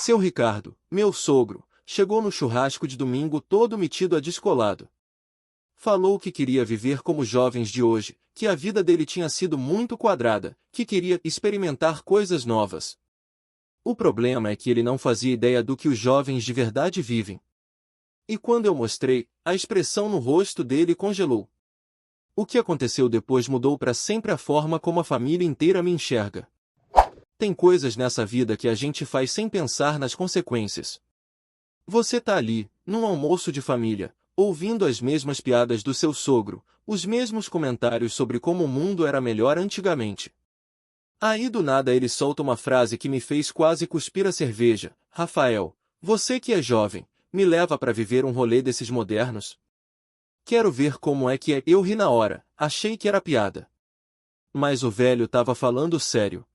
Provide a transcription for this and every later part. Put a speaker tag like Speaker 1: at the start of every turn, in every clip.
Speaker 1: Seu Ricardo, meu sogro, chegou no churrasco de domingo todo metido a descolado. Falou que queria viver como os jovens de hoje, que a vida dele tinha sido muito quadrada, que queria experimentar coisas novas. O problema é que ele não fazia ideia do que os jovens de verdade vivem. E quando eu mostrei, a expressão no rosto dele congelou. O que aconteceu depois mudou para sempre a forma como a família inteira me enxerga. Tem coisas nessa vida que a gente faz sem pensar nas consequências. Você tá ali, num almoço de família, ouvindo as mesmas piadas do seu sogro, os mesmos comentários sobre como o mundo era melhor antigamente. Aí do nada ele solta uma frase que me fez quase cuspir a cerveja. Rafael, você que é jovem, me leva para viver um rolê desses modernos? Quero ver como é que é. Eu ri na hora, achei que era piada. Mas o velho tava falando sério.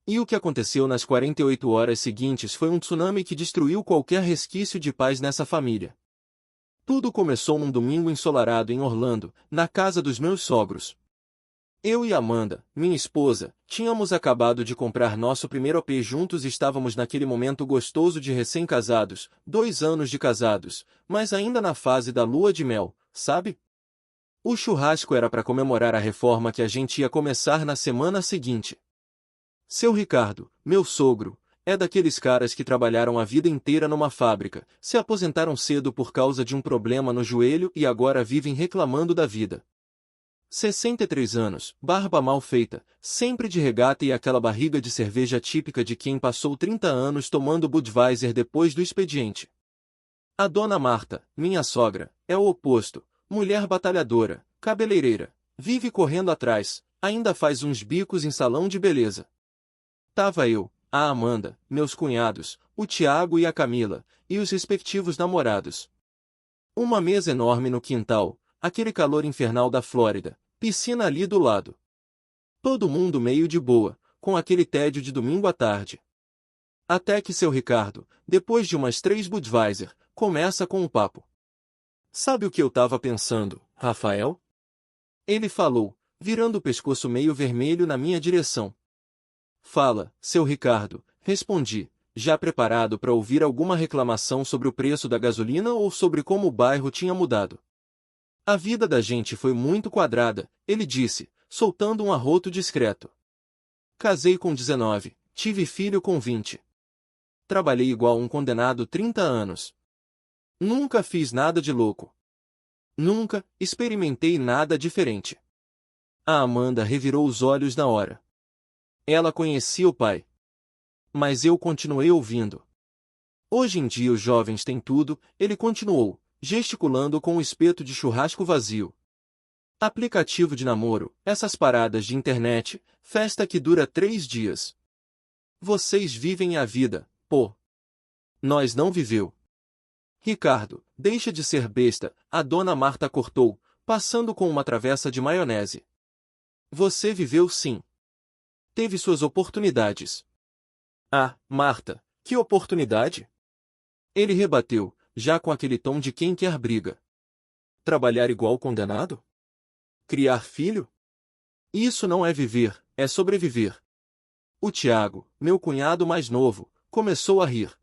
Speaker 1: E o que aconteceu nas 48 horas seguintes foi um tsunami que destruiu qualquer resquício de paz nessa família. Tudo começou num domingo ensolarado em Orlando, na casa dos meus sogros. Eu e Amanda, minha esposa, tínhamos acabado de comprar nosso primeiro AP juntos e estávamos naquele momento gostoso de recém-casados, 2 anos de casados, mas ainda na fase da lua de mel, sabe? O churrasco era para comemorar a reforma que a gente ia começar na semana seguinte. Seu Ricardo, meu sogro, é daqueles caras que trabalharam a vida inteira numa fábrica, se aposentaram cedo por causa de um problema no joelho e agora vivem reclamando da vida. 63 anos, barba mal feita, sempre de regata e aquela barriga de cerveja típica de quem passou 30 anos tomando Budweiser depois do expediente. A dona Marta, minha sogra, é o oposto, mulher batalhadora, cabeleireira, vive correndo atrás, ainda faz uns bicos em salão de beleza. Tava eu, a Amanda, meus cunhados, o Tiago e a Camila, e os respectivos namorados. Uma mesa enorme no quintal, aquele calor infernal da Flórida, piscina ali do lado. Todo mundo meio de boa, com aquele tédio de domingo à tarde. Até que seu Ricardo, depois de umas 3 Budweiser, começa com um papo. Sabe o que eu tava pensando, Rafael? Ele falou, virando o pescoço meio vermelho na minha direção. Fala, seu Ricardo, respondi, já preparado para ouvir alguma reclamação sobre o preço da gasolina ou sobre como o bairro tinha mudado. A vida da gente foi muito quadrada, ele disse, soltando um arroto discreto. Casei com 19, tive filho com 20. Trabalhei igual um condenado 30 anos. Nunca fiz nada de louco. Nunca experimentei nada diferente. A Amanda revirou os olhos na hora. Ela conhecia o pai. Mas eu continuei ouvindo. Hoje em dia os jovens têm tudo, ele continuou, gesticulando com o espeto de churrasco vazio. Aplicativo de namoro, essas paradas de internet, festa que dura 3 dias. Vocês vivem a vida, pô. Nós não viveu. Ricardo, deixa de ser besta, a dona Marta cortou, passando com uma travessa de maionese. Você viveu sim. Teve suas oportunidades. Ah, Marta, que oportunidade? Ele rebateu, já com aquele tom de quem quer briga. Trabalhar igual condenado? Criar filho? Isso não é viver, é sobreviver. O Tiago, meu cunhado mais novo, começou a rir.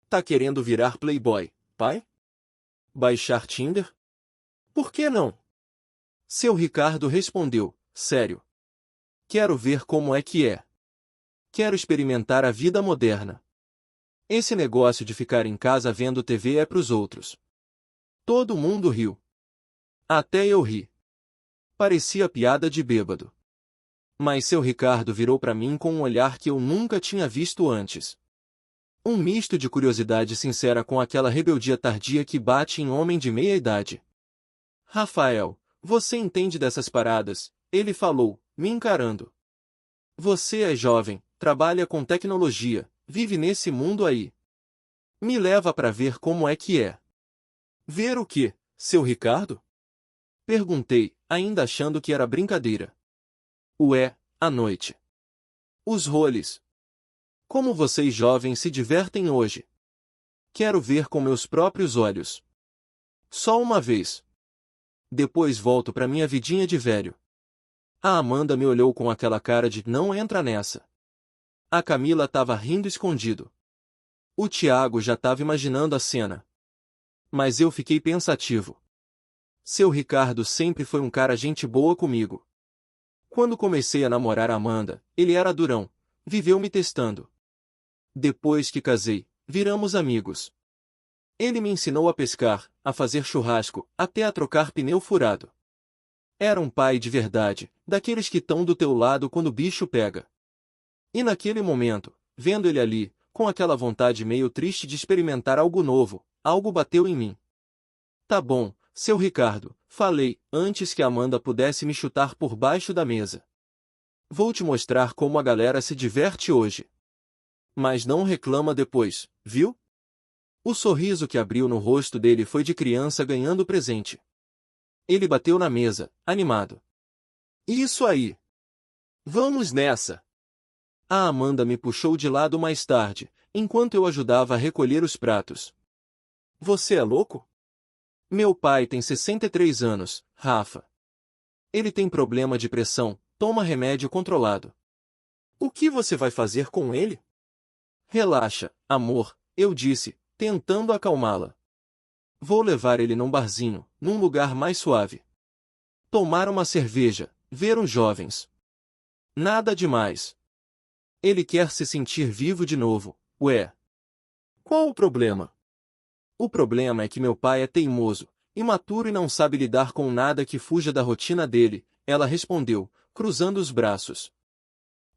Speaker 1: Tá querendo virar playboy, pai? Baixar Tinder? Por que não? Seu Ricardo respondeu, sério. Quero ver como é que é. Quero experimentar a vida moderna. Esse negócio de ficar em casa vendo TV é pros outros. Todo mundo riu. Até eu ri. Parecia piada de bêbado. Mas seu Ricardo virou para mim com um olhar que eu nunca tinha visto antes. Um misto de curiosidade sincera com aquela rebeldia tardia que bate em homem de meia idade. Rafael, você entende dessas paradas, ele falou, me encarando. Você é jovem, trabalha com tecnologia, vive nesse mundo aí. Me leva para ver como é que é. Ver o quê, seu Ricardo? Perguntei, ainda achando que era brincadeira. Ué, à noite. Os roles. Como vocês jovens se divertem hoje? Quero ver com meus próprios olhos. Só uma vez. Depois volto para minha vidinha de velho. A Amanda me olhou com aquela cara de não entra nessa. A Camila tava rindo escondido. O Tiago já estava imaginando a cena. Mas eu fiquei pensativo. Seu Ricardo sempre foi um cara gente boa comigo. Quando comecei a namorar a Amanda, ele era durão, viveu me testando. Depois que casei, viramos amigos. Ele me ensinou a pescar, a fazer churrasco, até a trocar pneu furado. Era um pai de verdade, daqueles que estão do teu lado quando o bicho pega. E naquele momento, vendo ele ali, com aquela vontade meio triste de experimentar algo novo, algo bateu em mim. Tá bom, seu Ricardo, falei, antes que a Amanda pudesse me chutar por baixo da mesa. Vou te mostrar como a galera se diverte hoje. Mas não reclama depois, viu? O sorriso que abriu no rosto dele foi de criança ganhando presente. Ele bateu na mesa, animado. Isso aí! Vamos nessa! A Amanda me puxou de lado mais tarde, enquanto eu ajudava a recolher os pratos. Você é louco? Meu pai tem 63 anos, Rafa. Ele tem problema de pressão, toma remédio controlado. O que você vai fazer com ele? Relaxa, amor, eu disse, tentando acalmá-la. Vou levar ele num barzinho, num lugar mais suave. Tomar uma cerveja, ver uns jovens. Nada demais. Ele quer se sentir vivo de novo, ué. Qual o problema? O problema é que meu pai é teimoso, imaturo e não sabe lidar com nada que fuja da rotina dele, ela respondeu, cruzando os braços.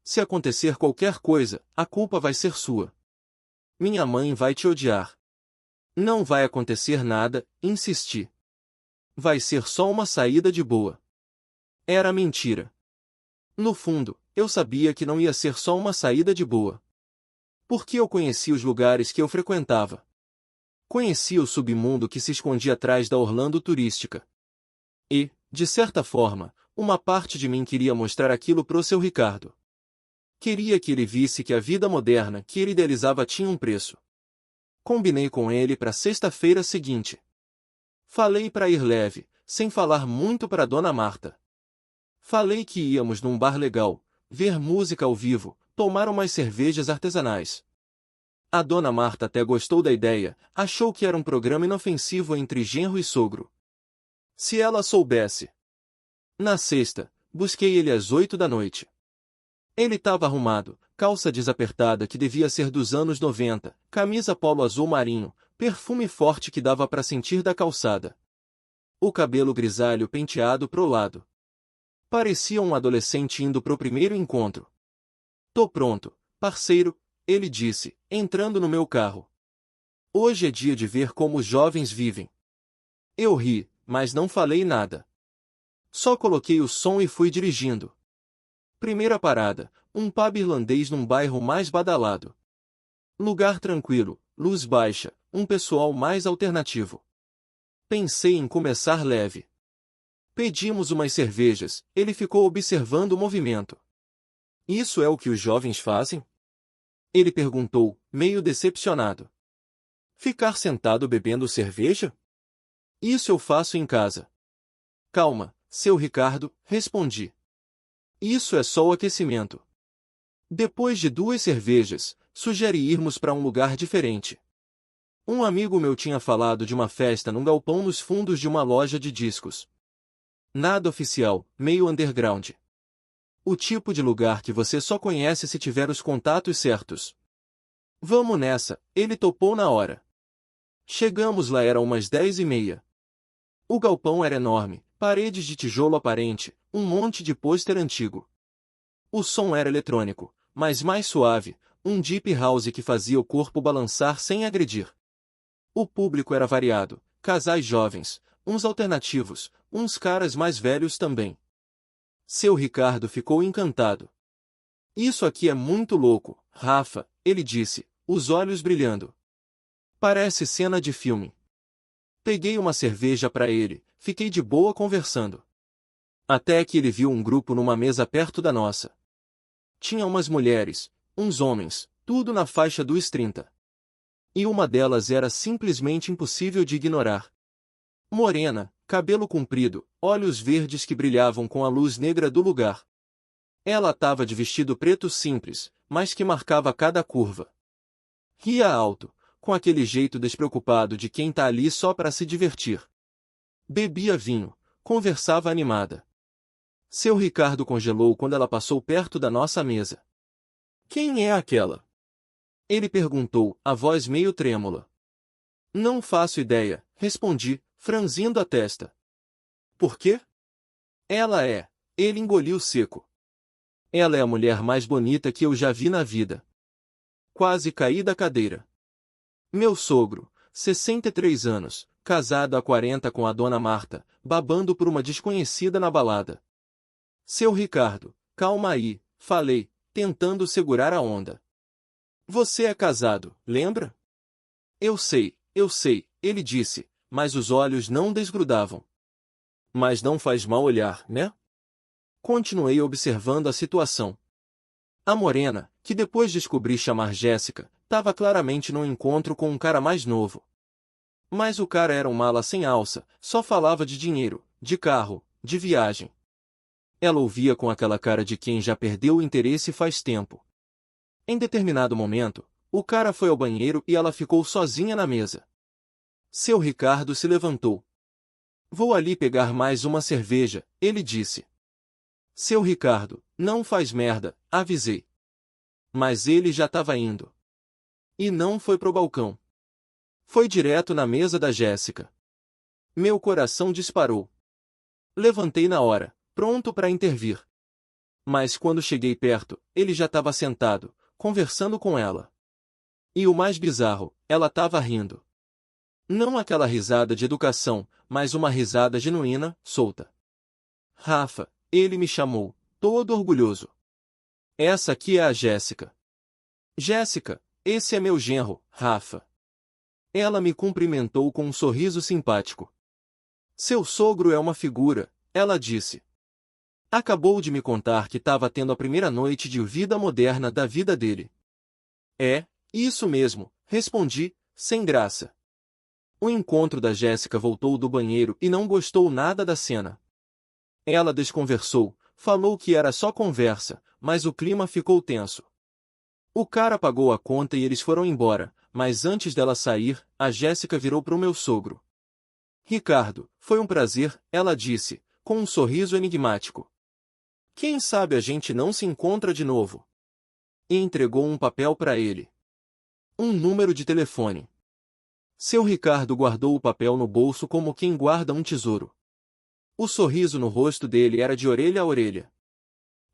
Speaker 1: Se acontecer qualquer coisa, a culpa vai ser sua. Minha mãe vai te odiar. Não vai acontecer nada, insisti. Vai ser só uma saída de boa. Era mentira. No fundo, eu sabia que não ia ser só uma saída de boa. Porque eu conhecia os lugares que eu frequentava. Conhecia o submundo que se escondia atrás da Orlando turística. E, de certa forma, uma parte de mim queria mostrar aquilo pro seu Ricardo. Queria que ele visse que a vida moderna que ele idealizava tinha um preço. Combinei com ele para sexta-feira seguinte. Falei para ir leve, sem falar muito para Dona Marta. Falei que íamos num bar legal, ver música ao vivo, tomar umas cervejas artesanais. A Dona Marta até gostou da ideia, achou que era um programa inofensivo entre genro e sogro. Se ela soubesse. Na sexta, busquei ele às 8 da noite. Ele estava arrumado, calça desapertada que devia ser dos anos 90, camisa polo azul marinho, perfume forte que dava para sentir da calçada. O cabelo grisalho penteado pro lado. Parecia um adolescente indo pro primeiro encontro. Tô pronto, parceiro, ele disse, entrando no meu carro. Hoje é dia de ver como os jovens vivem. Eu ri, mas não falei nada. Só coloquei o som e fui dirigindo. Primeira parada, um pub irlandês num bairro mais badalado. Lugar tranquilo, luz baixa, um pessoal mais alternativo. Pensei em começar leve. Pedimos umas cervejas, ele ficou observando o movimento. Isso é o que os jovens fazem? Ele perguntou, meio decepcionado. Ficar sentado bebendo cerveja? Isso eu faço em casa. Calma, seu Ricardo, respondi. Isso é só o aquecimento. Depois de 2 cervejas, sugeri irmos para um lugar diferente. Um amigo meu tinha falado de uma festa num galpão nos fundos de uma loja de discos. Nada oficial, meio underground. O tipo de lugar que você só conhece se tiver os contatos certos. Vamos nessa, ele topou na hora. Chegamos lá eram umas 10h30. O galpão era enorme, paredes de tijolo aparente, um monte de pôster antigo. O som era eletrônico, mas mais suave, um deep house que fazia o corpo balançar sem agredir. O público era variado, casais jovens, uns alternativos, uns caras mais velhos também. Seu Ricardo ficou encantado. Isso aqui é muito louco, Rafa, ele disse, os olhos brilhando. Parece cena de filme. Peguei uma cerveja para ele, fiquei de boa conversando. Até que ele viu um grupo numa mesa perto da nossa. Tinha umas mulheres, uns homens, tudo na faixa dos 30. E uma delas era simplesmente impossível de ignorar. Morena, cabelo comprido, olhos verdes que brilhavam com a luz negra do lugar. Ela estava de vestido preto simples, mas que marcava cada curva. Ria alto, com aquele jeito despreocupado de quem tá ali só para se divertir. Bebia vinho, conversava animada. Seu Ricardo congelou quando ela passou perto da nossa mesa. Quem é aquela? Ele perguntou, a voz meio trêmula. Não faço ideia, respondi, franzindo a testa. Por quê? Ela é. Ele engoliu seco. Ela é a mulher mais bonita que eu já vi na vida. Quase caí da cadeira. Meu sogro, 63 anos, casado há 40 com a dona Marta, babando por uma desconhecida na balada. Seu Ricardo, calma aí, falei, tentando segurar a onda. Você é casado, lembra? Eu sei, ele disse, mas os olhos não desgrudavam. Mas não faz mal olhar, né? Continuei observando a situação. A morena, que depois descobri chamar Jéssica, estava claramente num encontro com um cara mais novo. Mas o cara era um mala sem alça, só falava de dinheiro, de carro, de viagem. Ela ouvia com aquela cara de quem já perdeu o interesse faz tempo. Em determinado momento, o cara foi ao banheiro e ela ficou sozinha na mesa. Seu Ricardo se levantou. Vou ali pegar mais uma cerveja, ele disse. Seu Ricardo, não faz merda, avisei. Mas ele já estava indo. E não foi pro balcão. Foi direto na mesa da Jéssica. Meu coração disparou. Levantei na hora, pronto para intervir. Mas quando cheguei perto, ele já estava sentado, conversando com ela. E o mais bizarro, ela estava rindo. Não aquela risada de educação, mas uma risada genuína, solta. Rafa, ele me chamou, todo orgulhoso. Essa aqui é a Jéssica. Jéssica, esse é meu genro, Rafa. Ela me cumprimentou com um sorriso simpático. Seu sogro é uma figura, ela disse. Acabou de me contar que estava tendo a primeira noite de vida moderna da vida dele. É, isso mesmo, respondi, sem graça. O encontro da Jéssica voltou do banheiro e não gostou nada da cena. Ela desconversou, falou que era só conversa, mas o clima ficou tenso. O cara pagou a conta e eles foram embora, mas antes dela sair, a Jéssica virou para o meu sogro. Ricardo, foi um prazer, ela disse, com um sorriso enigmático. Quem sabe a gente não se encontra de novo? E entregou um papel para ele. Um número de telefone. Seu Ricardo guardou o papel no bolso como quem guarda um tesouro. O sorriso no rosto dele era de orelha a orelha.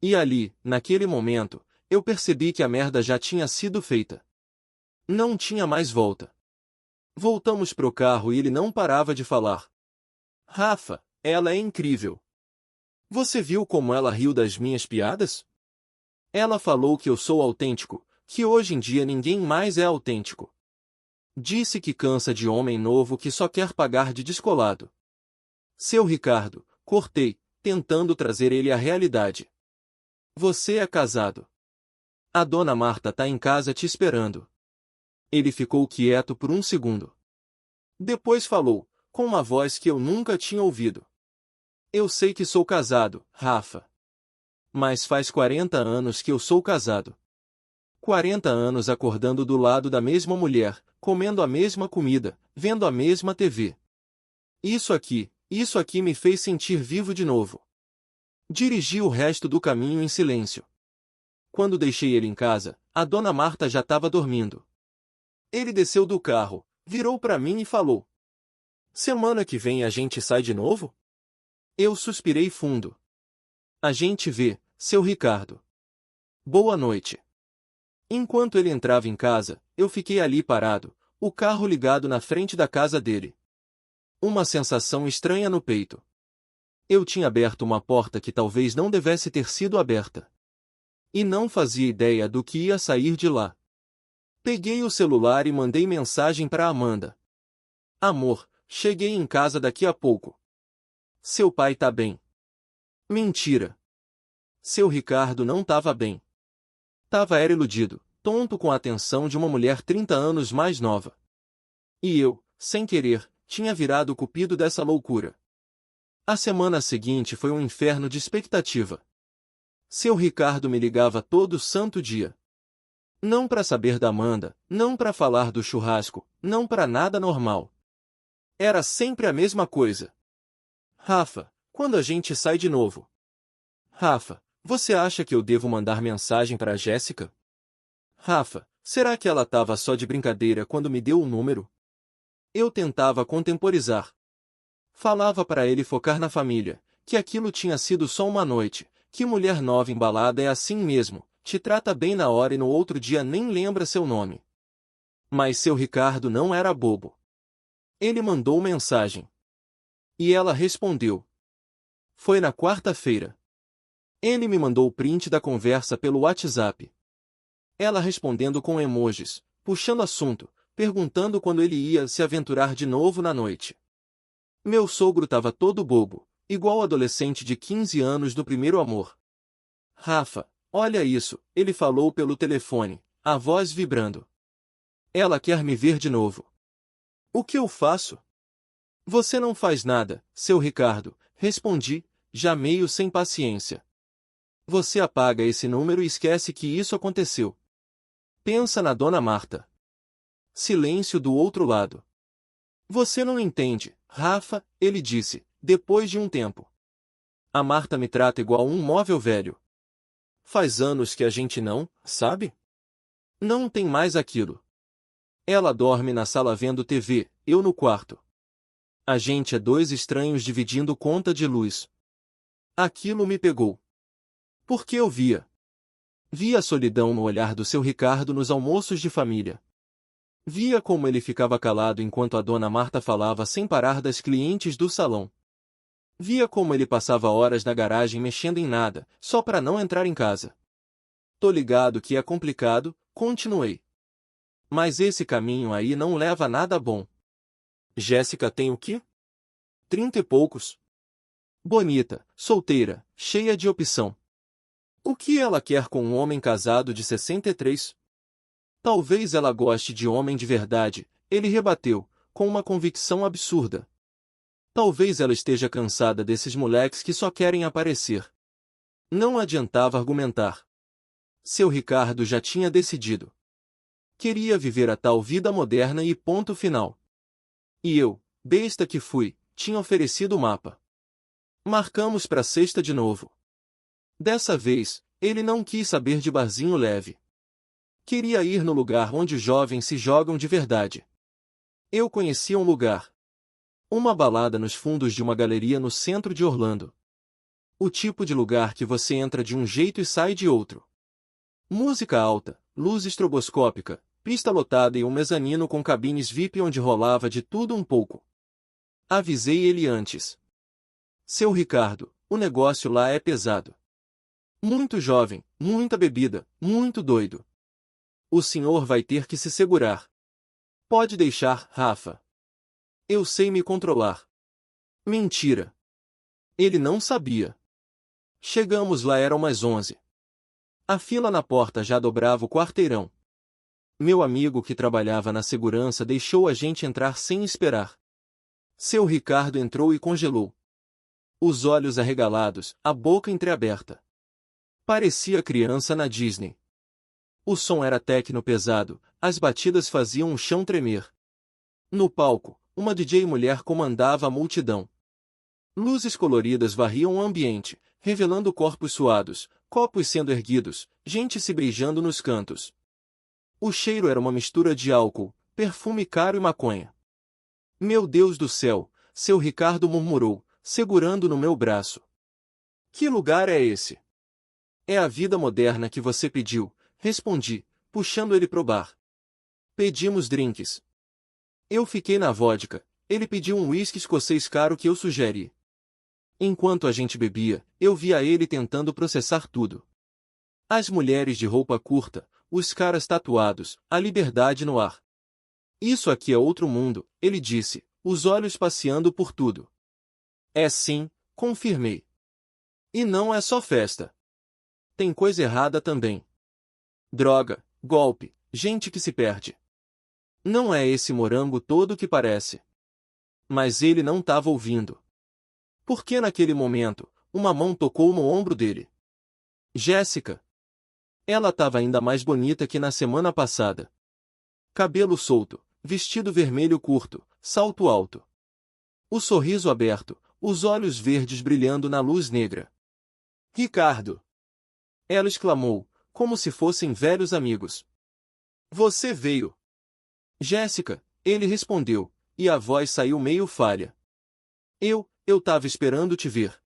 Speaker 1: E ali, naquele momento, eu percebi que a merda já tinha sido feita. Não tinha mais volta. Voltamos pro carro e ele não parava de falar. Rafa, ela é incrível. Você viu como ela riu das minhas piadas? Ela falou que eu sou autêntico, que hoje em dia ninguém mais é autêntico. Disse que cansa de homem novo que só quer pagar de descolado. Seu Ricardo, cortei, tentando trazer ele à realidade. Você é casado. A dona Marta tá em casa te esperando. Ele ficou quieto por um segundo. Depois falou, com uma voz que eu nunca tinha ouvido. Eu sei que sou casado, Rafa. Mas faz 40 anos que eu sou casado. 40 anos acordando do lado da mesma mulher, comendo a mesma comida, vendo a mesma TV. Isso aqui me fez sentir vivo de novo. Dirigi o resto do caminho em silêncio. Quando deixei ele em casa, a dona Marta já estava dormindo. Ele desceu do carro, virou para mim e falou. Semana que vem a gente sai de novo? Eu suspirei fundo. A gente vê, seu Ricardo. Boa noite. Enquanto ele entrava em casa, eu fiquei ali parado, o carro ligado na frente da casa dele. Uma sensação estranha no peito. Eu tinha aberto uma porta que talvez não devesse ter sido aberta. E não fazia ideia do que ia sair de lá. Peguei o celular e mandei mensagem para Amanda. Amor, cheguei em casa daqui a pouco. Seu pai tá bem. Mentira. Seu Ricardo não tava bem. Era iludido, tonto com a atenção de uma mulher 30 anos mais nova. E eu, sem querer, tinha virado o cupido dessa loucura. A semana seguinte foi um inferno de expectativa. Seu Ricardo me ligava todo santo dia. Não para saber da Amanda, não para falar do churrasco, não para nada normal. Era sempre a mesma coisa. Rafa, quando a gente sai de novo? Rafa, você acha que eu devo mandar mensagem para a Jéssica? Rafa, será que ela estava só de brincadeira quando me deu o número? Eu tentava contemporizar. Falava para ele focar na família, que aquilo tinha sido só uma noite, que mulher nova embalada é assim mesmo, te trata bem na hora e no outro dia nem lembra seu nome. Mas seu Ricardo não era bobo. Ele mandou mensagem. E ela respondeu. Foi na quarta-feira. Ele me mandou o print da conversa pelo WhatsApp. Ela respondendo com emojis, puxando assunto, perguntando quando ele ia se aventurar de novo na noite. Meu sogro estava todo bobo, igual adolescente de 15 anos do primeiro amor. Rafa, olha isso, ele falou pelo telefone, a voz vibrando. Ela quer me ver de novo. O que eu faço? Você não faz nada, seu Ricardo, respondi, já meio sem paciência. Você apaga esse número e esquece que isso aconteceu. Pensa na dona Marta. Silêncio do outro lado. Você não entende, Rafa, ele disse, depois de um tempo. A Marta me trata igual um móvel velho. Faz anos que a gente não, sabe? Não tem mais aquilo. Ela dorme na sala vendo TV, eu no quarto. A gente é dois estranhos dividindo conta de luz. Aquilo me pegou. Porque eu via. Via a solidão no olhar do seu Ricardo nos almoços de família. Via como ele ficava calado enquanto a dona Marta falava sem parar das clientes do salão. Via como ele passava horas na garagem mexendo em nada, só para não entrar em casa. Tô ligado que é complicado, continuei. Mas esse caminho aí não leva a nada bom. Jéssica tem o quê? 30 e poucos. Bonita, solteira, cheia de opção. O que ela quer com um homem casado de 63? Talvez ela goste de homem de verdade, ele rebateu, com uma convicção absurda. Talvez ela esteja cansada desses moleques que só querem aparecer. Não adiantava argumentar. Seu Ricardo já tinha decidido. Queria viver a tal vida moderna e ponto final. E eu, besta que fui, tinha oferecido o mapa. Marcamos para sexta de novo. Dessa vez, ele não quis saber de barzinho leve. Queria ir no lugar onde os jovens se jogam de verdade. Eu conhecia um lugar. Uma balada nos fundos de uma galeria no centro de Orlando. O tipo de lugar que você entra de um jeito e sai de outro. Música alta, luz estroboscópica, pista lotada e um mezanino com cabines VIP onde rolava de tudo um pouco. Avisei ele antes. Seu Ricardo, o negócio lá é pesado. Muito jovem, muita bebida, muito doido. O senhor vai ter que se segurar. Pode deixar, Rafa. Eu sei me controlar. Mentira. Ele não sabia. Chegamos lá eram umas 11. A fila na porta já dobrava o quarteirão. Meu amigo que trabalhava na segurança deixou a gente entrar sem esperar. Seu Ricardo entrou e congelou. Os olhos arregalados, a boca entreaberta. Parecia criança na Disney. O som era techno pesado, as batidas faziam o chão tremer. No palco, uma DJ mulher comandava a multidão. Luzes coloridas varriam o ambiente, revelando corpos suados, copos sendo erguidos, gente se beijando nos cantos. O cheiro era uma mistura de álcool, perfume caro e maconha. Meu Deus do céu, seu Ricardo murmurou, segurando no meu braço. Que lugar é esse? É a vida moderna que você pediu, respondi, puxando ele pro bar. Pedimos drinks. Eu fiquei na vodka, ele pediu um uísque escocês caro que eu sugeri. Enquanto a gente bebia, eu via ele tentando processar tudo. As mulheres de roupa curta, os caras tatuados, a liberdade no ar. Isso aqui é outro mundo, ele disse, os olhos passeando por tudo. É sim, confirmei. E não é só festa. Tem coisa errada também. Droga, golpe, gente que se perde. Não é esse morango todo que parece. Mas ele não estava ouvindo. Porque naquele momento, uma mão tocou no ombro dele. Jéssica. Ela estava ainda mais bonita que na semana passada. Cabelo solto, vestido vermelho curto, salto alto. O sorriso aberto, os olhos verdes brilhando na luz negra. Ricardo! Ela exclamou, como se fossem velhos amigos. Você veio. Jéssica, ele respondeu, e a voz saiu meio falha. Eu tava esperando te ver.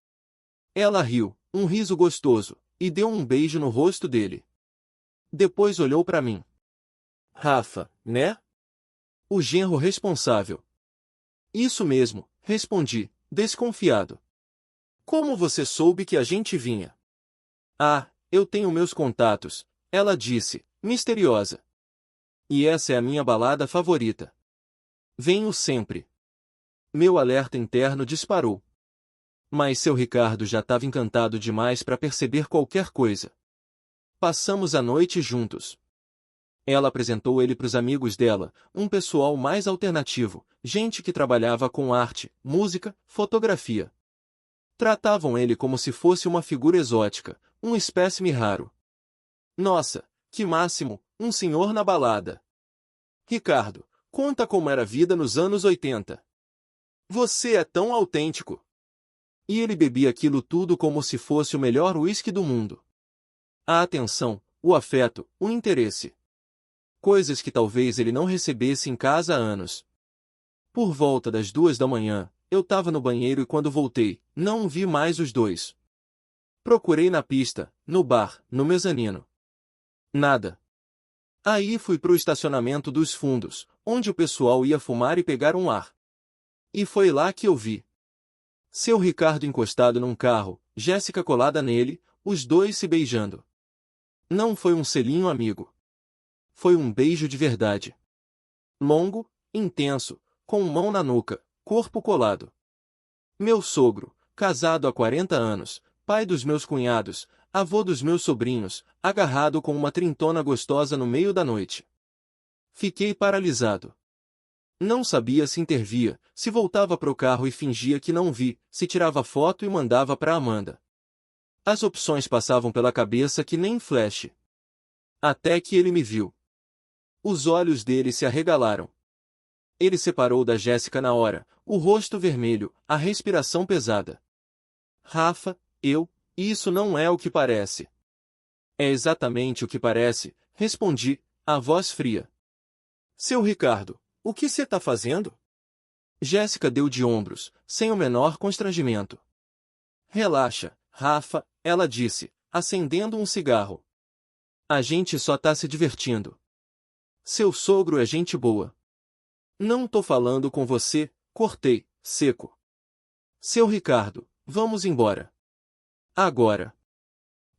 Speaker 1: Ela riu, um riso gostoso, e deu um beijo no rosto dele. Depois olhou para mim. Rafa, né? O genro responsável. Isso mesmo, respondi, desconfiado. Como você soube que a gente vinha? Ah, eu tenho meus contatos, ela disse, misteriosa. E essa é a minha balada favorita. Venho sempre. Meu alerta interno disparou. Mas seu Ricardo já estava encantado demais para perceber qualquer coisa. Passamos a noite juntos. Ela apresentou ele para os amigos dela, um pessoal mais alternativo, gente que trabalhava com arte, música, fotografia. Tratavam ele como se fosse uma figura exótica, um espécime raro. Nossa, que máximo, um senhor na balada. Ricardo, conta como era a vida nos anos 80. Você é tão autêntico. E ele bebia aquilo tudo como se fosse o melhor uísque do mundo. A atenção, o afeto, o interesse. Coisas que talvez ele não recebesse em casa há anos. Por volta das 2 da manhã, eu estava no banheiro e quando voltei, não vi mais os dois. Procurei na pista, no bar, no mezanino. Nada. Aí fui pro estacionamento dos fundos, onde o pessoal ia fumar e pegar um ar. E foi lá que eu vi. Seu Ricardo encostado num carro, Jéssica colada nele, os dois se beijando. Não foi um selinho amigo. Foi um beijo de verdade. Longo, intenso, com mão na nuca, corpo colado. Meu sogro, casado há 40 anos, pai dos meus cunhados, avô dos meus sobrinhos, agarrado com uma trintona gostosa no meio da noite. Fiquei paralisado. Não sabia se intervia, se voltava pro carro e fingia que não vi, se tirava foto e mandava para Amanda. As opções passavam pela cabeça que nem flash. Até que ele me viu. Os olhos dele se arregalaram. Ele separou da Jéssica na hora, o rosto vermelho, a respiração pesada. Rafa, isso não é o que parece. É exatamente o que parece, respondi, a voz fria. Seu Ricardo, o que você tá fazendo? Jéssica deu de ombros, sem o menor constrangimento. Relaxa, Rafa, ela disse, acendendo um cigarro. A gente só tá se divertindo. Seu sogro é gente boa. Não tô falando com você, cortei, seco. Seu Ricardo, vamos embora. Agora.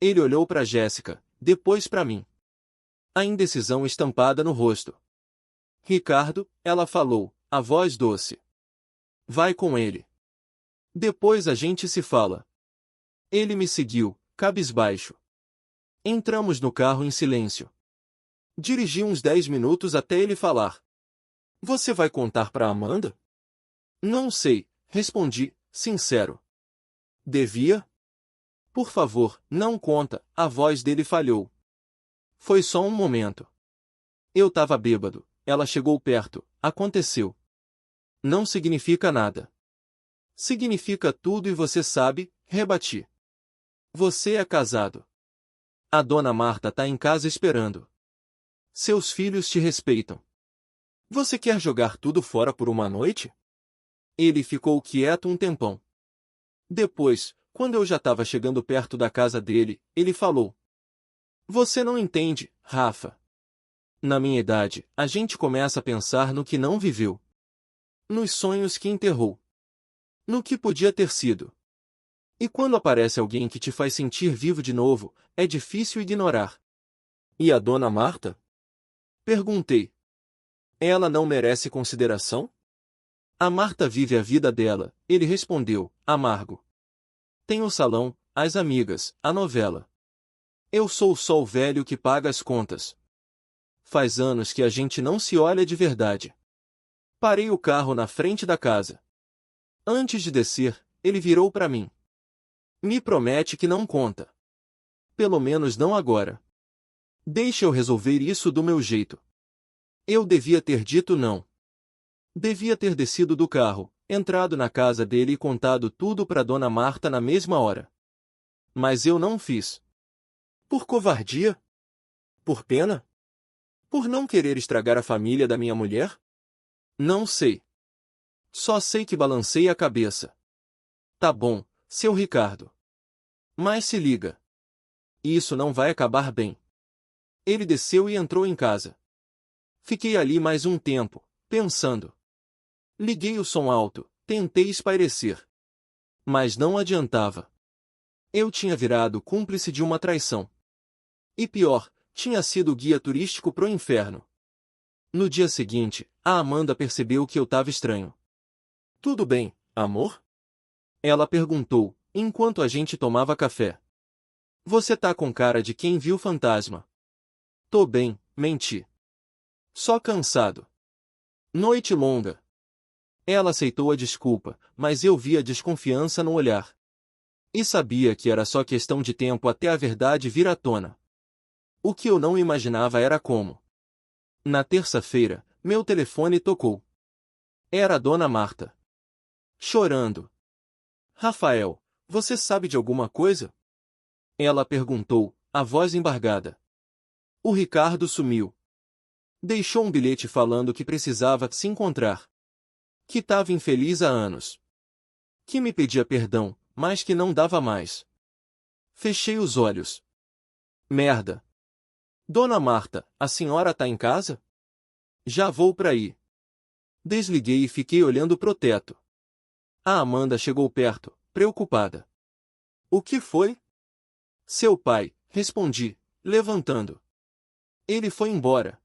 Speaker 1: Ele olhou para Jéssica, depois para mim. A indecisão estampada no rosto. Ricardo, ela falou, a voz doce. Vai com ele. Depois a gente se fala. Ele me seguiu, cabisbaixo. Entramos no carro em silêncio. Dirigi uns 10 minutos até ele falar. Você vai contar para Amanda? Não sei, respondi, sincero. Devia? Por favor, não conta, a voz dele falhou. Foi só um momento. Eu tava bêbado, ela chegou perto, aconteceu. Não significa nada. Significa tudo e você sabe, rebati. Você é casado. A dona Marta tá em casa esperando. Seus filhos te respeitam. Você quer jogar tudo fora por uma noite? Ele ficou quieto um tempão. Depois, quando eu já estava chegando perto da casa dele, ele falou. Você não entende, Rafa. Na minha idade, a gente começa a pensar no que não viveu. Nos sonhos que enterrou. No que podia ter sido. E quando aparece alguém que te faz sentir vivo de novo, é difícil ignorar. E a dona Marta? Perguntei. Ela não merece consideração? A Marta vive a vida dela, ele respondeu, amargo. Tem o salão, as amigas, a novela. Eu sou só o velho que paga as contas. Faz anos que a gente não se olha de verdade. Parei o carro na frente da casa. Antes de descer, ele virou para mim. Me promete que não conta. Pelo menos não agora. Deixe eu resolver isso do meu jeito. Eu devia ter dito não. Devia ter descido do carro, entrado na casa dele e contado tudo para Dona Marta na mesma hora. Mas eu não fiz. Por covardia? Por pena? Por não querer estragar a família da minha mulher? Não sei. Só sei que balancei a cabeça. Tá bom, seu Ricardo. Mas se liga. Isso não vai acabar bem. Ele desceu e entrou em casa. Fiquei ali mais um tempo, pensando. Liguei o som alto, tentei espairecer. Mas não adiantava. Eu tinha virado cúmplice de uma traição. E pior, tinha sido guia turístico pro inferno. No dia seguinte, a Amanda percebeu que eu tava estranho. Tudo bem, amor? Ela perguntou, enquanto a gente tomava café. Você tá com cara de quem viu fantasma. Tô bem, menti. Só cansado. Noite longa. Ela aceitou a desculpa, mas eu via desconfiança no olhar. E sabia que era só questão de tempo até a verdade vir à tona. O que eu não imaginava era como. Na terça-feira, meu telefone tocou. Era a Dona Marta. Chorando. Rafael, você sabe de alguma coisa? Ela perguntou, a voz embargada. O Ricardo sumiu. Deixou um bilhete falando que precisava se encontrar. Que estava infeliz há anos. Que me pedia perdão, mas que não dava mais. Fechei os olhos. Merda. Dona Marta, a senhora tá em casa? Já vou pra aí. Desliguei e fiquei olhando pro teto. A Amanda chegou perto, preocupada. O que foi? Seu pai, respondi, levantando. Ele foi embora.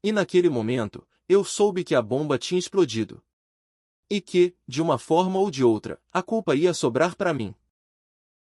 Speaker 1: E naquele momento, eu soube que a bomba tinha explodido. E que, de uma forma ou de outra, a culpa ia sobrar para mim.